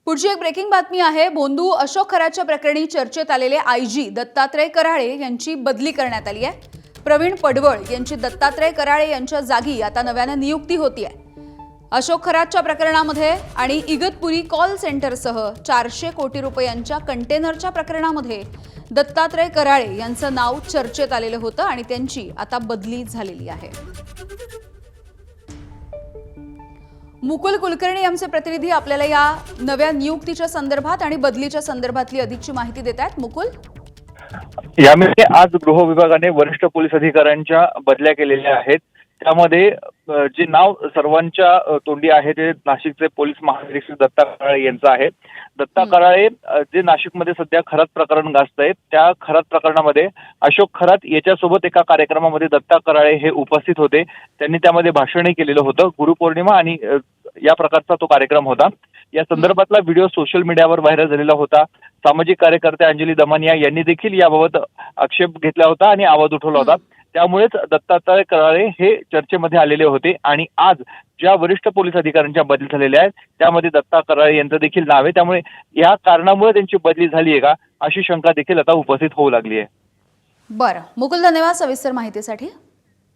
पुढची एक ब्रेकिंग बातमी आहे। बोंधू अशोक खराच्या प्रकरणी चर्चेत आलेले आयजी दत्तात्रय कराळे यांची बदली करण्यात आली आहे। प्रवीण पडवळ यांची दत्तात्रय कराळे यांच्या जागी आता नव्याने नियुक्ती होती आहे। अशोक खराच्या प्रकरणामध्ये आणि इगतपुरी कॉल सेंटरसह 400 कोटी रुपयांच्या कंटेनरच्या प्रकरणामध्ये दत्तात्रय कराळे यांचं नाव चर्चेत आलेलं होतं आणि त्यांची आता बदली झालेली आहे। मुकुल कुलकर्णी आमचे प्रतिनिधी आपल्याला या नव्या नियुक्तीच्या संदर्भात आणि बदलीच्या संदर्भातली अधिकची माहिती देत आहेत। मुकुल, यामध्ये आज गृह विभागाने वरिष्ठ पोलीस अधिकाऱ्यांच्या बदल्या केलेल्या आहेत। त्यामध्ये जे नाव सर्वांच्या तोंडी आहे ते नाशिकचे पोलीस महानिरीक्षक दत्ता कराळे यांचं आहे। दत्ता कराळे जे नाशिकमध्ये सध्या खरात प्रकरण गाजतंय, त्या खरात प्रकरणामध्ये अशोक खरात याच्यासोबत एका कार्यक्रमामध्ये दत्ता कराळे हे उपस्थित होते। त्यांनी त्यामध्ये भाषणही केलेलं होतं। गुरुपौर्णिमा आणि या प्रकारचा तो कार्यक्रम होता। या संदर्भातला व्हिडिओ सोशल मीडियावर व्हायरल झालेला होता। सामाजिक कार्यकर्ते अंजली दमनिया यांनी देखील याबाबत आक्षेप घेतला होता आणि आवाज उठवला होता। त्यामुळेच दत्तात्रय कराळे हे चर्चेमध्ये आलेले होते आणि आज ज्या वरिष्ठ पोलीस अधिकाऱ्यांच्या बदली झालेल्या आहेत त्यामध्ये दत्ता कराळे यांचं देखील नाव आहे। त्यामुळे या कारणामुळे त्यांची बदली झाली आहे का अशी शंका देखील आता उपस्थित होऊ लागली आहे। बरं मुकुल, धन्यवाद सविस्तर माहितीसाठी।